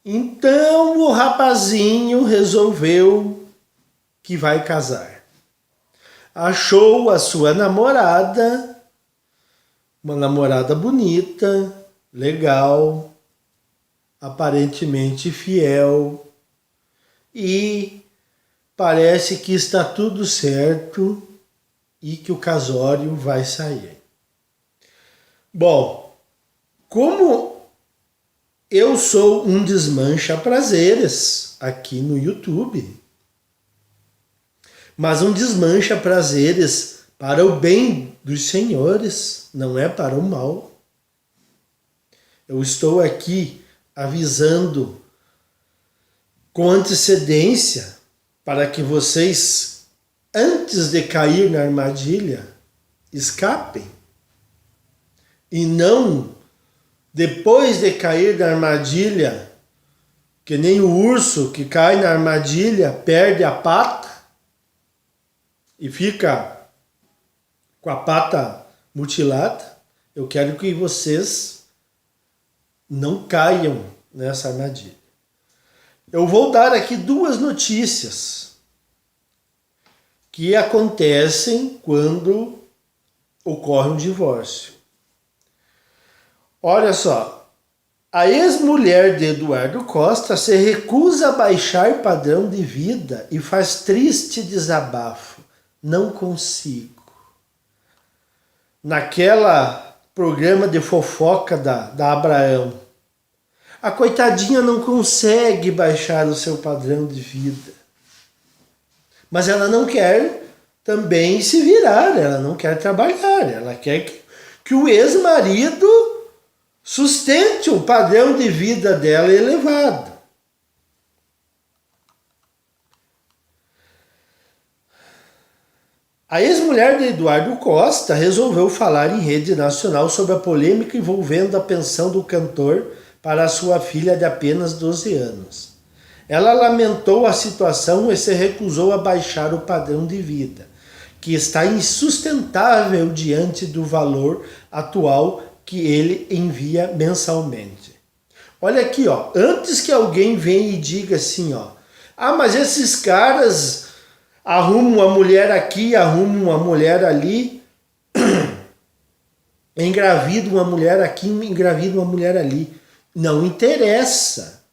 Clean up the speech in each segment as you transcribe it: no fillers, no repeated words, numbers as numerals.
Então o rapazinho resolveu que vai casar. Achou a sua namorada, uma namorada bonita, legal, aparentemente fiel, e parece que está tudo certo e que o casório vai sair. Bom, como eu sou um desmancha-prazeres aqui no YouTube, mas um desmancha-prazeres para o bem dos senhores, não é para o mal. Eu estou aqui avisando com antecedência para que vocês, antes de cair na armadilha, escapem. E não depois de cair na armadilha, que nem o urso que cai na armadilha, perde a pata e fica com a pata mutilada. Eu quero que vocês não caiam nessa armadilha. Eu vou dar aqui 2 notícias que acontecem quando ocorre um divórcio. Olha só, a ex-mulher de Eduardo Costa se recusa a baixar padrão de vida e faz triste desabafo. Não consigo. Naquela programa de fofoca da Abraão, a coitadinha não consegue baixar o seu padrão de vida. Mas ela não quer também se virar, ela não quer trabalhar, ela quer que o ex-marido sustente o padrão de vida dela elevado. A ex-mulher de Eduardo Costa resolveu falar em rede nacional sobre a polêmica envolvendo a pensão do cantor para a sua filha de apenas 12 anos. Ela lamentou a situação e se recusou a baixar o padrão de vida, que está insustentável diante do valor atual que ele envia mensalmente. Olha aqui, ó, antes que alguém venha e diga assim, ó, mas esses caras arrumam uma mulher aqui, arrumam uma mulher ali, engravida uma mulher aqui, engravida uma mulher ali. Não interessa.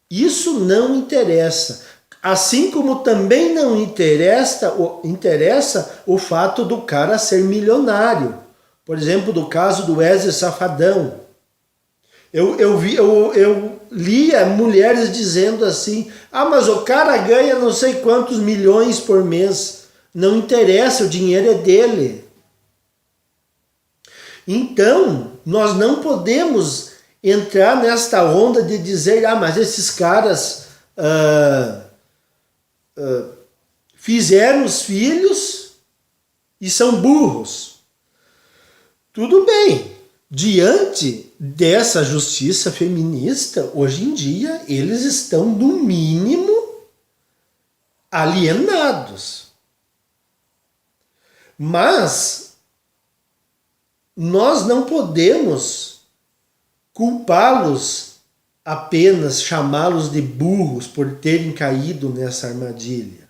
Isso não interessa. Assim como também não interessa o fato do cara ser milionário. Por exemplo, do caso do Wesley Safadão. Eu lia mulheres dizendo assim, mas o cara ganha não sei quantos milhões por mês. Não interessa, o dinheiro é dele. Então, nós não podemos entrar nesta onda de dizer, mas esses caras fizeram os filhos e são burros. Tudo bem, diante dessa justiça feminista, hoje em dia, eles estão, no mínimo, alienados. Mas nós não podemos culpá-los apenas, chamá-los de burros por terem caído nessa armadilha.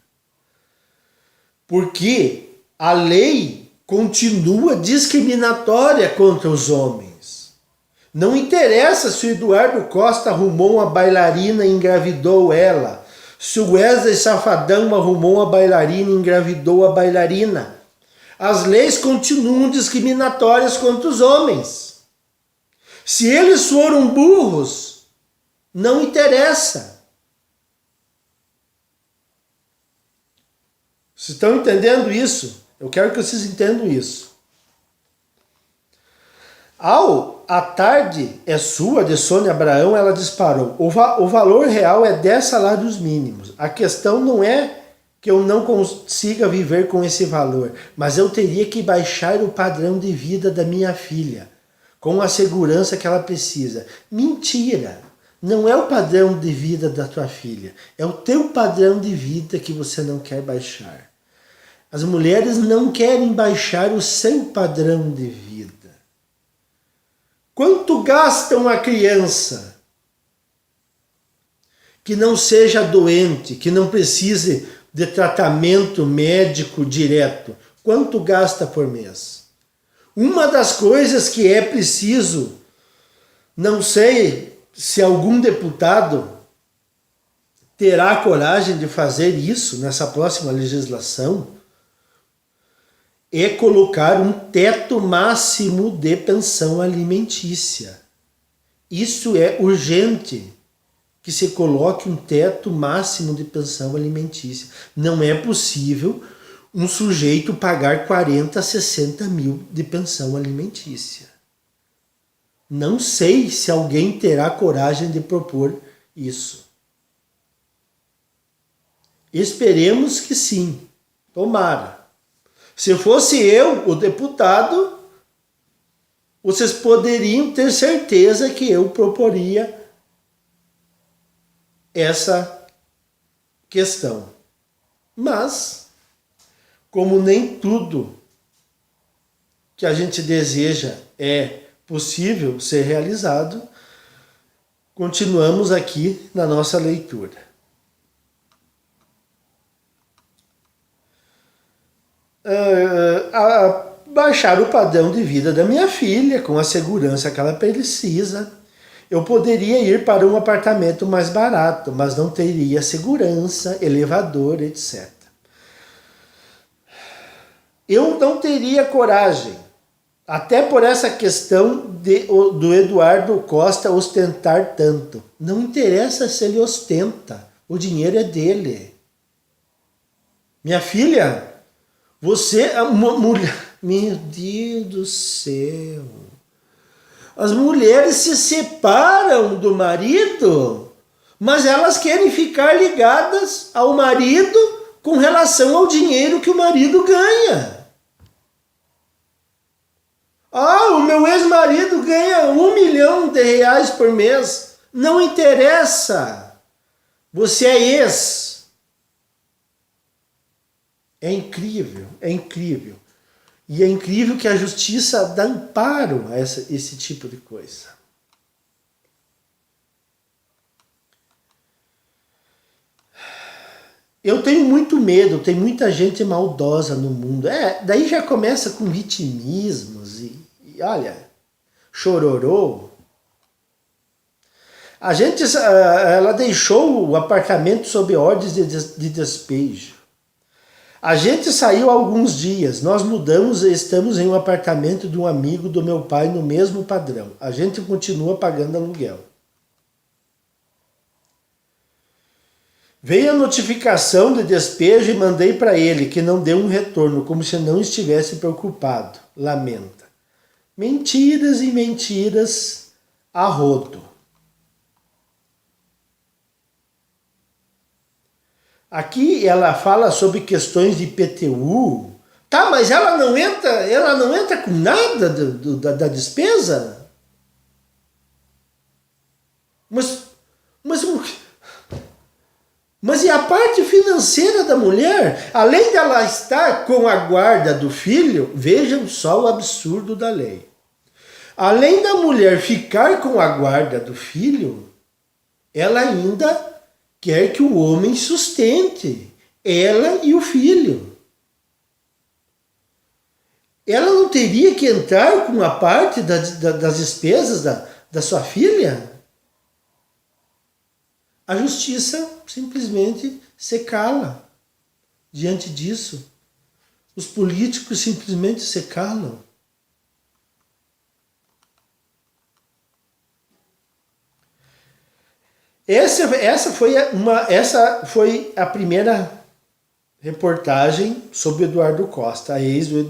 Porque a lei continua discriminatória contra os homens. Não interessa se o Eduardo Costa arrumou uma bailarina e engravidou ela. Se o Wesley Safadão arrumou uma bailarina e engravidou a bailarina. As leis continuam discriminatórias contra os homens. Se eles foram burros, não interessa. Vocês estão entendendo isso? Eu quero que vocês entendam isso. A Tarde é Sua, de Sônia Abraão, ela disparou. O valor real é 10 salários mínimos. A questão não é que eu não consiga viver com esse valor, mas eu teria que baixar o padrão de vida da minha filha, com a segurança que ela precisa. Mentira! Não é o padrão de vida da tua filha, é o teu padrão de vida que você não quer baixar. As mulheres não querem baixar o seu padrão de vida. Quanto gasta uma criança? que não seja doente, que não precise de tratamento médico direto, quanto gasta por mês? Uma das coisas que é preciso, não sei se algum deputado terá coragem de fazer isso nessa próxima legislação, é colocar um teto máximo de pensão alimentícia. Isso é urgente, que se coloque um teto máximo de pensão alimentícia. Não é possível um sujeito pagar 40, 60 mil de pensão alimentícia. Não sei se alguém terá coragem de propor isso. Esperemos que sim. Tomara. Se fosse eu, o deputado, vocês poderiam ter certeza que eu proporia essa questão. Mas, como nem tudo que a gente deseja é possível ser realizado, continuamos aqui na nossa leitura. Baixar o padrão de vida da minha filha com a segurança que ela precisa. Eu poderia ir para um apartamento mais barato, mas não teria segurança, elevador, etc. Eu não teria coragem, até por essa questão do Eduardo Costa ostentar tanto. Não interessa se ele ostenta, o dinheiro é dele. Minha filha, você é uma mulher... Meu Deus do céu. As mulheres se separam do marido, mas elas querem ficar ligadas ao marido com relação ao dinheiro que o marido ganha. O meu ex-marido ganha R$1 milhão por mês. Não interessa. Você é ex. É incrível, é incrível. E é incrível que a justiça dá amparo a esse tipo de coisa. Eu tenho muito medo, tem muita gente maldosa no mundo. Daí já começa com vitimismos e olha, chororô. Ela deixou o apartamento sob ordens de despejo. A gente saiu há alguns dias, nós mudamos e estamos em um apartamento de um amigo do meu pai no mesmo padrão. A gente continua pagando aluguel. Veio a notificação de despejo e mandei para ele, que não deu um retorno, como se não estivesse preocupado. Lamenta. Mentiras e mentiras a rodo. Aqui ela fala sobre questões de IPTU. Tá, mas ela não entra com nada da despesa? Mas e a parte financeira da mulher? Além dela estar com a guarda do filho, vejam só o absurdo da lei. Além da mulher ficar com a guarda do filho, ela ainda quer que o homem sustente ela e o filho. Ela não teria que entrar com a parte das despesas da sua filha? A justiça simplesmente se cala diante disso. Os políticos simplesmente se calam. Essa foi a primeira reportagem sobre o Eduardo Costa, a ex do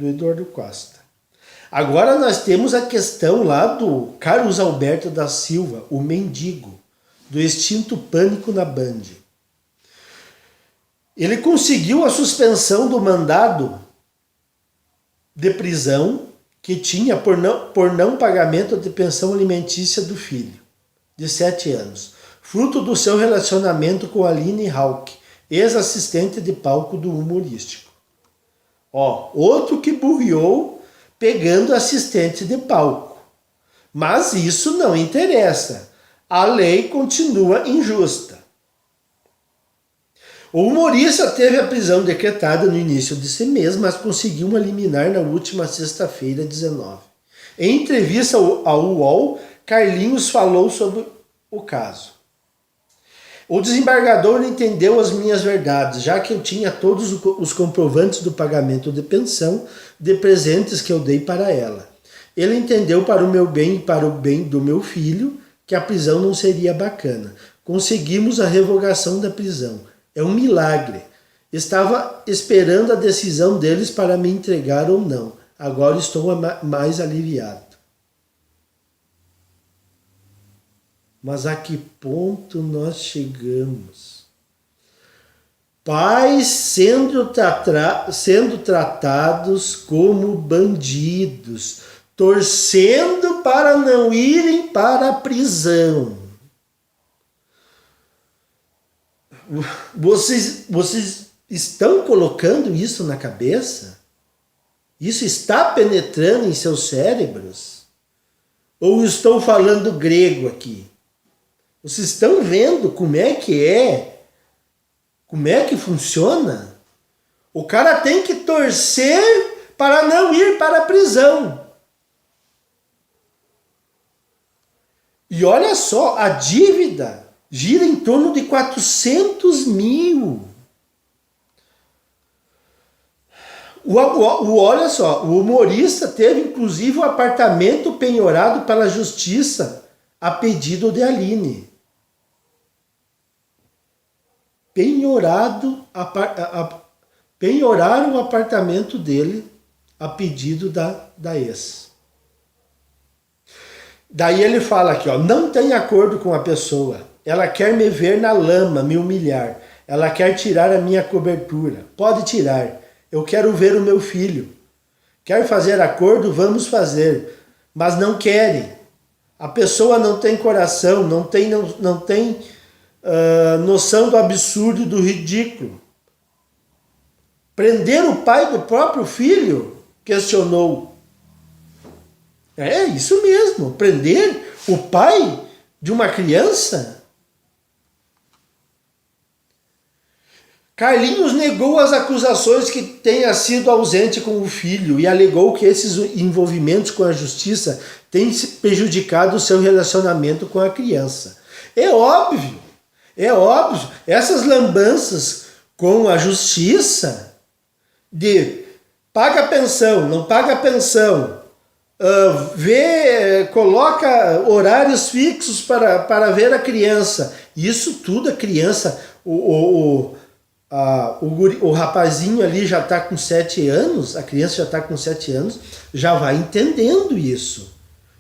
Eduardo Costa. Agora nós temos a questão lá do Carlos Alberto da Silva, o mendigo, do extinto Pânico na Band. Ele conseguiu a suspensão do mandado de prisão que tinha por não pagamento de pensão alimentícia do filho, de 7 anos, fruto do seu relacionamento com Aline Hauck, ex-assistente de palco do humorístico. Outro que burriou pegando assistente de palco. Mas isso não interessa. a lei continua injusta. O humorista teve a prisão decretada no início desse mês, mas conseguiu uma liminar na última sexta-feira, 19. Em entrevista ao UOL, Carlinhos falou sobre o caso. O desembargador entendeu as minhas verdades, já que eu tinha todos os comprovantes do pagamento de pensão de presentes que eu dei para ela. Ele entendeu para o meu bem e para o bem do meu filho que a prisão não seria bacana. Conseguimos a revogação da prisão. É um milagre. Estava esperando a decisão deles para me entregar ou não. Agora estou mais aliviado. Mas a que ponto nós chegamos? Pais sendo tratados como bandidos, torcendo para não irem para a prisão. Vocês estão colocando isso na cabeça? Isso está penetrando em seus cérebros? Ou estou falando grego aqui? Vocês estão vendo como é que é? Como é que funciona? O cara tem que torcer para não ir para a prisão. E olha só, a dívida gira em torno de 400 mil. Olha só, o humorista teve inclusive o apartamento penhorado pela justiça a pedido de Aline. Penhoraram o apartamento dele a pedido da ex. Daí ele fala aqui, ó, não tem acordo com a pessoa. Ela quer me ver na lama, me humilhar. Ela quer tirar a minha cobertura. Pode tirar. Eu quero ver o meu filho. Quer fazer acordo? Vamos fazer. Mas não querem. A pessoa não tem coração, não tem noção do absurdo e do ridículo. Prender o pai do próprio filho? Questionou. É isso mesmo. Prender o pai de uma criança? Carlinhos negou as acusações que tenha sido ausente com o filho e alegou que esses envolvimentos com a justiça têm prejudicado o seu relacionamento com a criança. É óbvio, essas lambanças com a justiça de paga pensão, não paga pensão, coloca horários fixos para ver a criança. Isso tudo a criança, o rapazinho ali já está com 7 anos, a criança já está com 7 anos, já vai entendendo isso.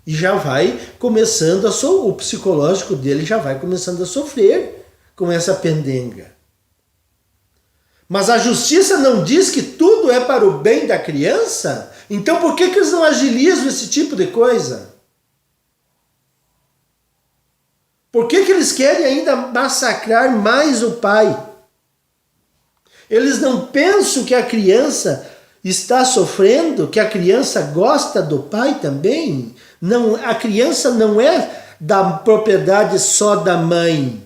E já vai começando o psicológico dele já vai começando a sofrer com essa pendenga. Mas a justiça não diz que tudo é para o bem da criança? Então por que eles não agilizam esse tipo de coisa? Por que eles querem ainda massacrar mais o pai? Eles não pensam que a criança está sofrendo, que a criança gosta do pai também? Não, a criança não é da propriedade só da mãe.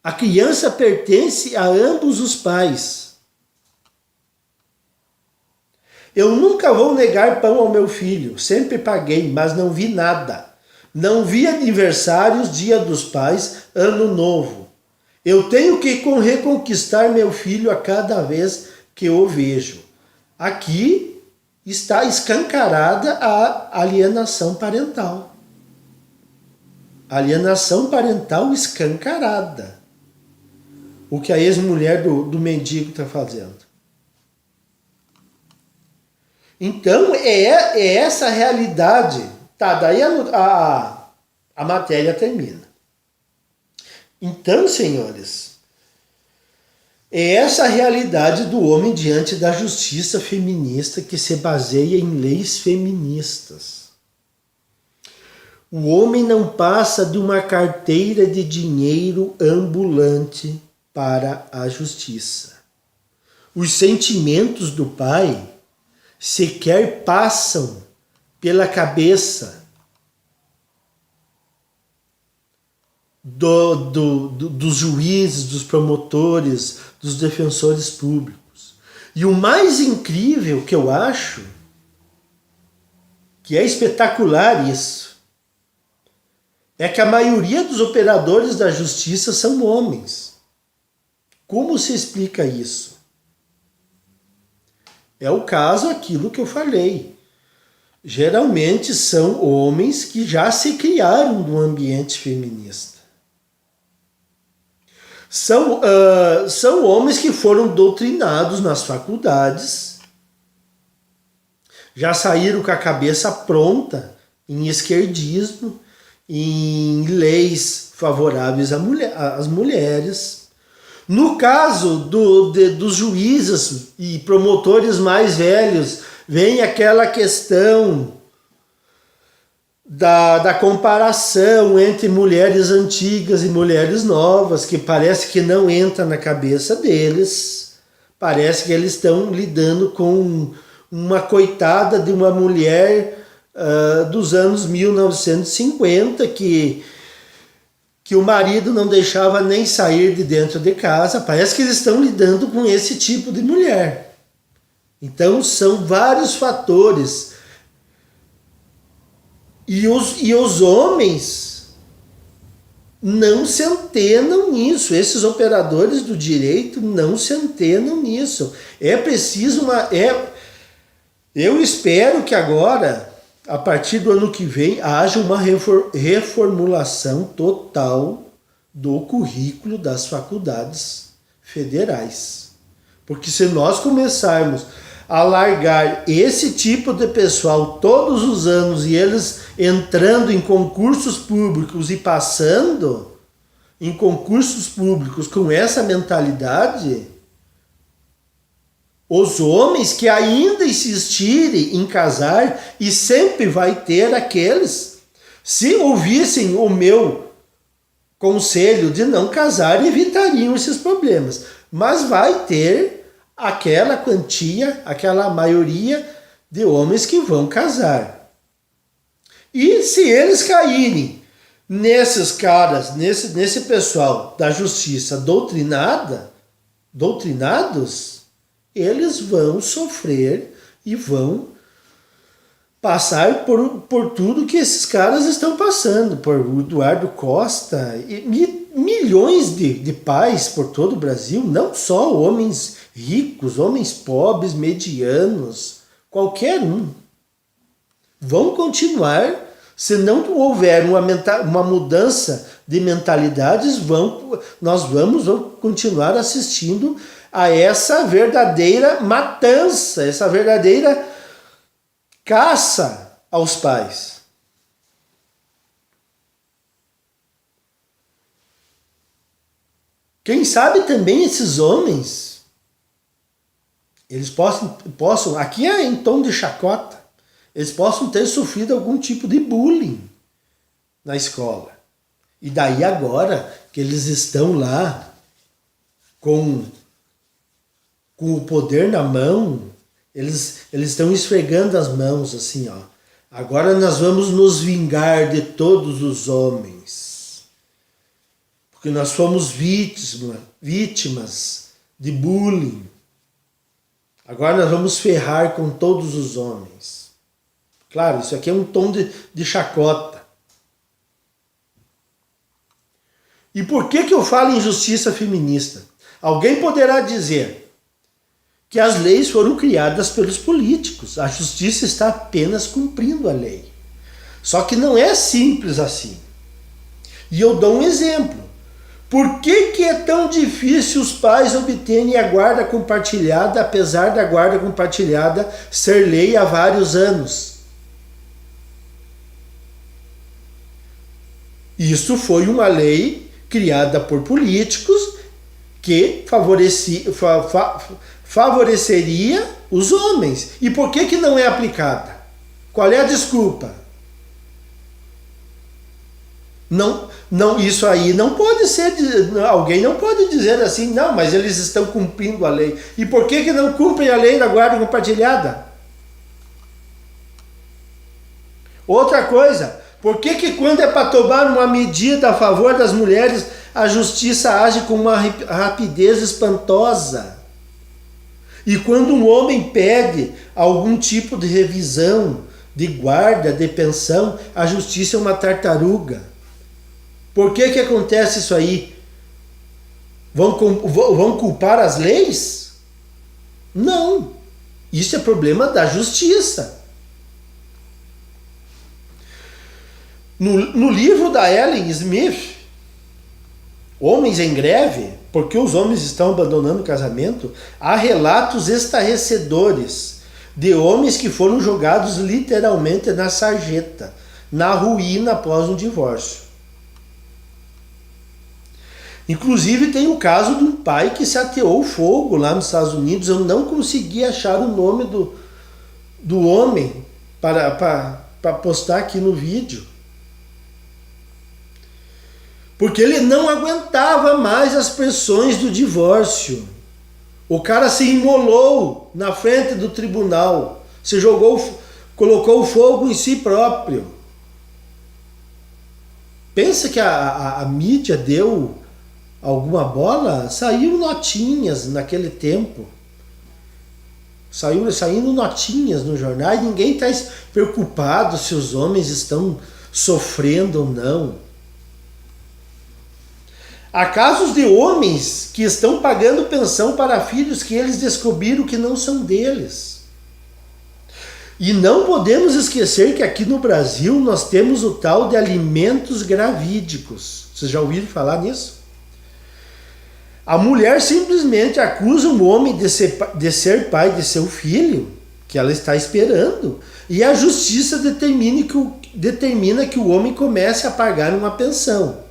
A criança pertence a ambos os pais. Eu nunca vou negar pão ao meu filho. Sempre paguei, mas não vi nada. Não vi aniversários, Dia dos Pais, Ano Novo. Eu tenho que reconquistar meu filho a cada vez que o vejo. Aqui está escancarada a alienação parental. Alienação parental escancarada. O que a ex-mulher do mendigo está fazendo. Então, é essa a realidade. Tá, daí a matéria termina. Então, senhores, é essa a realidade do homem diante da justiça feminista que se baseia em leis feministas. O homem não passa de uma carteira de dinheiro ambulante para a justiça. Os sentimentos do pai sequer passam pela cabeça dos juízes, dos promotores, dos defensores públicos. E o mais incrível que eu acho, que é espetacular isso, é que a maioria dos operadores da justiça são homens. Como se explica isso? É o caso, aquilo que eu falei. Geralmente são homens que já se criaram no ambiente feminista. São homens que foram doutrinados nas faculdades, já saíram com a cabeça pronta em esquerdismo, em leis favoráveis às mulheres. No caso dos juízes e promotores mais velhos, vem aquela questão da comparação entre mulheres antigas e mulheres novas, que parece que não entra na cabeça deles. Parece que eles estão lidando com uma coitada de uma mulher dos anos 1950, que o marido não deixava nem sair de dentro de casa. Parece que eles estão lidando com esse tipo de mulher. Então são vários fatores. E os homens não se antenam nisso. Esses operadores do direito não se antenam nisso. É preciso eu espero que agora, a partir do ano que vem, haja uma reformulação total do currículo das faculdades federais. Porque se nós começarmos a largar esse tipo de pessoal todos os anos e eles entrando em concursos públicos e passando em concursos públicos com essa mentalidade, os homens que ainda insistirem em casar, e sempre vai ter aqueles, se ouvissem o meu conselho de não casar, evitariam esses problemas. Mas vai ter aquela quantia, aquela maioria de homens que vão casar. E se eles caírem nesses caras, nesse pessoal da justiça doutrinados, eles vão sofrer e vão passar por tudo que esses caras estão passando, por Eduardo Costa e milhões de pais por todo o Brasil, não só homens ricos, homens pobres, medianos, qualquer um. Vão continuar, se não houver uma mudança de mentalidades, nós vamos continuar assistindo a essa verdadeira matança, essa verdadeira caça aos pais. Quem sabe também esses homens, eles possam, aqui é em tom de chacota, eles possam ter sofrido algum tipo de bullying na escola. E daí agora que eles estão lá com o poder na mão, eles estão esfregando as mãos assim, ó. Agora nós vamos nos vingar de todos os homens. Porque nós fomos vítimas de bullying. Agora nós vamos ferrar com todos os homens. Claro, isso aqui é um tom de chacota. E por que eu falo em justiça feminista? Alguém poderá dizer que as leis foram criadas pelos políticos. A justiça está apenas cumprindo a lei. Só que não é simples assim. E eu dou um exemplo. Por que é tão difícil os pais obterem a guarda compartilhada, apesar da guarda compartilhada ser lei há vários anos? Isso foi uma lei criada por políticos que favoreceria os homens. E por que não é aplicada? Qual é a desculpa? Não, isso aí não pode ser, alguém não pode dizer assim, não, mas eles estão cumprindo a lei. E por que não cumprem a lei da guarda compartilhada? Outra coisa, Por que que quando é para tomar uma medida a favor das mulheres, a justiça age com uma rapidez espantosa? E quando um homem pede algum tipo de revisão, de guarda, de pensão, a justiça é uma tartaruga. Por que que acontece isso aí? Vão culpar as leis? Não. Isso é problema da justiça. No livro da Ellen Smith, Homens em Greve, porque os homens estão abandonando o casamento, há relatos estarrecedores de homens que foram jogados literalmente na sarjeta, na ruína após um divórcio. Inclusive tem o caso de um pai que se ateou fogo lá nos Estados Unidos. Eu não consegui achar o nome do homem para postar aqui no vídeo. Porque ele não aguentava mais as pressões do divórcio. O cara se imolou na frente do tribunal. Se jogou, colocou fogo em si próprio. Pensa que a mídia deu alguma bola? Saiu notinhas naquele tempo. Saindo notinhas no jornal. E ninguém está preocupado se os homens estão sofrendo ou não. Há casos de homens que estão pagando pensão para filhos que eles descobriram que não são deles. E não podemos esquecer que aqui no Brasil nós temos o tal de alimentos gravídicos. Vocês já ouviram falar nisso? A mulher simplesmente acusa o homem de ser pai de seu filho, que ela está esperando, e a justiça determina que o homem comece a pagar uma pensão.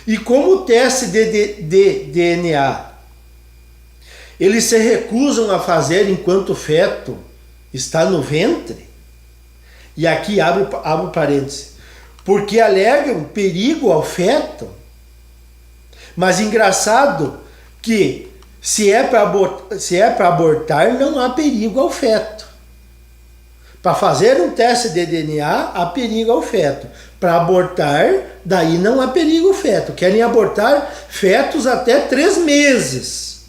E como o teste de DNA, eles se recusam a fazer enquanto o feto está no ventre, e aqui abre parênteses, porque alegam perigo ao feto. Mas engraçado que se é para abortar, não há perigo ao feto. Para fazer um teste de DNA, há perigo ao feto. Para abortar, daí não há perigo ao feto. Querem abortar fetos até 3 meses.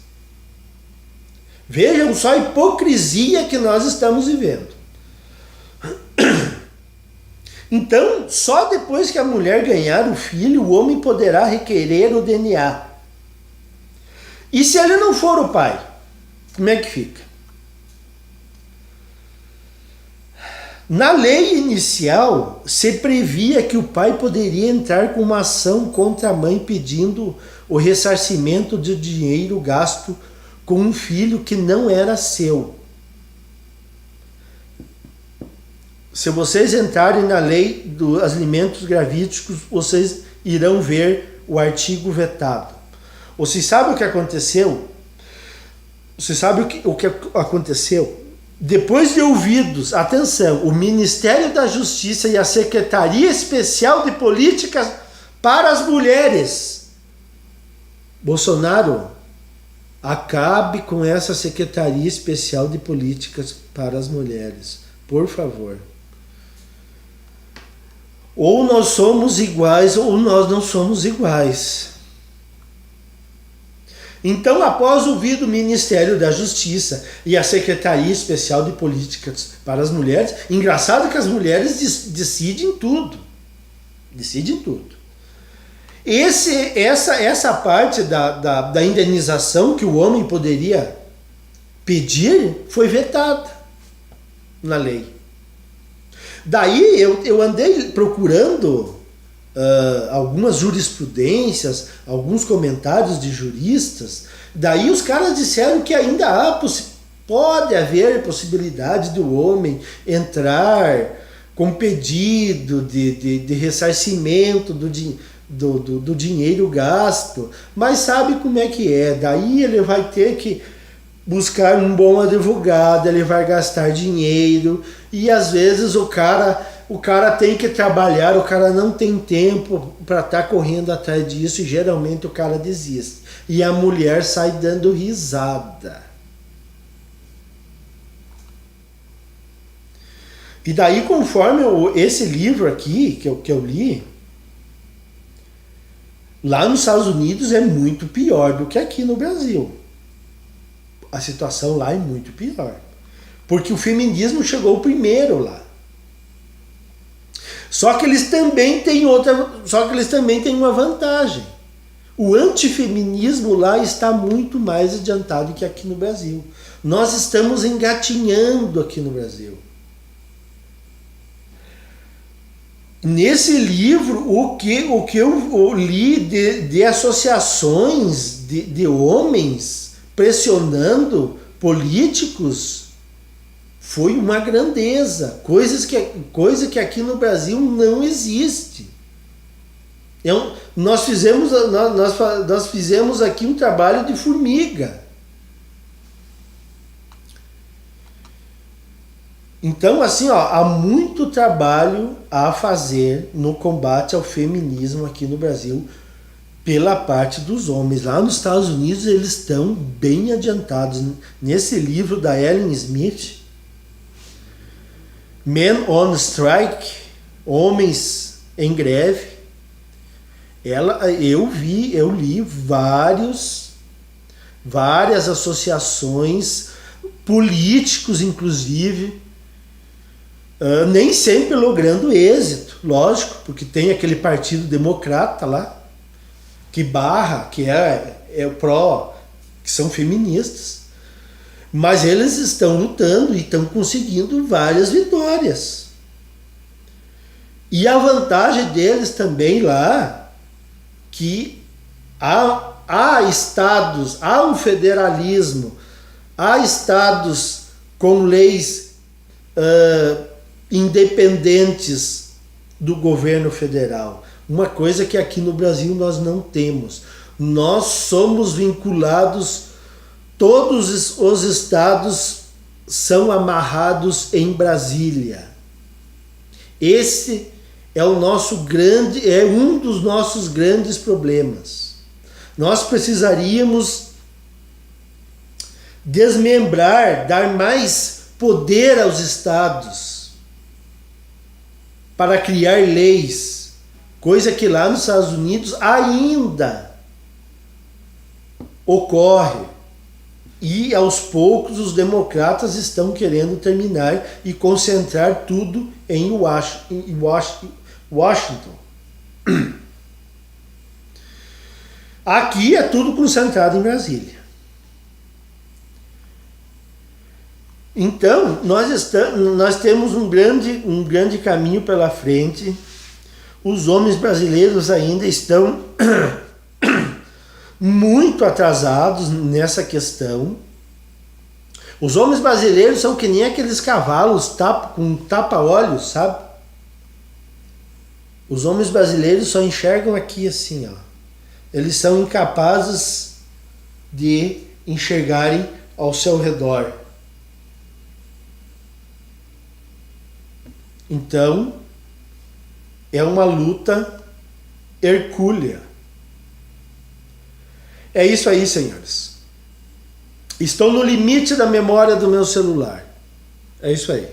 Vejam só a hipocrisia que nós estamos vivendo. Então, só depois que a mulher ganhar o filho, o homem poderá requerer o DNA. E se ele não for o pai, como é que fica? Na lei inicial, se previa que o pai poderia entrar com uma ação contra a mãe pedindo o ressarcimento de dinheiro gasto com um filho que não era seu. Se vocês entrarem na lei dos alimentos gravídicos, vocês irão ver o artigo vetado. Você sabe o que aconteceu? Você sabe o que aconteceu? Depois de ouvidos, atenção, o Ministério da Justiça e a Secretaria Especial de Políticas para as Mulheres. Bolsonaro, acabe com essa Secretaria Especial de Políticas para as Mulheres, por favor. Ou nós somos iguais ou nós não somos iguais. Então, após ouvir o Ministério da Justiça e a Secretaria Especial de Políticas para as Mulheres, engraçado que as mulheres decidem tudo. Decidem tudo. Essa parte da indenização que o homem poderia pedir foi vetada na lei. Daí eu andei procurando algumas jurisprudências, alguns comentários de juristas. Daí os caras disseram que ainda pode haver possibilidade do homem entrar com pedido de ressarcimento do dinheiro gasto. Mas sabe como é que é? Daí ele vai ter que buscar um bom advogado, ele vai gastar dinheiro e às vezes o cara tem que trabalhar, o cara não tem tempo para estar correndo atrás disso e geralmente o cara desiste. E a mulher sai dando risada. E daí, conforme esse livro aqui, que eu li, lá nos Estados Unidos é muito pior do que aqui no Brasil. A situação lá é muito pior. Porque o feminismo chegou primeiro lá. Só que eles também têm uma vantagem. O antifeminismo lá está muito mais adiantado que aqui no Brasil. Nós estamos engatinhando aqui no Brasil. Nesse livro, o que eu li de associações de homens pressionando políticos foi uma grandeza, coisa que aqui no Brasil não existe. Nós fizemos aqui um trabalho de formiga. Então, assim, há muito trabalho a fazer no combate ao feminismo aqui no Brasil pela parte dos homens. Lá nos Estados Unidos eles estão bem adiantados. Nesse livro da Ellen Smith, Men on Strike, Homens em Greve, eu li várias associações, políticos inclusive, nem sempre logrando êxito, lógico, porque tem aquele partido democrata lá, que é o pró, que são feministas, mas eles estão lutando e estão conseguindo várias vitórias. E a vantagem deles também lá, que há estados, há um federalismo, há estados com leis independentes do governo federal. Uma coisa que aqui no Brasil nós não temos. Nós somos vinculados, todos os estados são amarrados em Brasília. Esse é um dos nossos grandes problemas. Nós precisaríamos desmembrar, dar mais poder aos estados para criar leis, coisa que lá nos Estados Unidos ainda ocorre. E aos poucos os democratas estão querendo terminar e concentrar tudo em Washington. Aqui é tudo concentrado em Brasília. Então, nós temos um grande caminho pela frente. Os homens brasileiros ainda estão muito atrasados nessa questão. Os homens brasileiros são que nem aqueles cavalos com tapa-olhos, sabe? Os homens brasileiros só enxergam aqui assim, ó. Eles são incapazes de enxergarem ao seu redor. Então, é uma luta hercúlea. É isso aí, senhores. Estou no limite da memória do meu celular. É isso aí.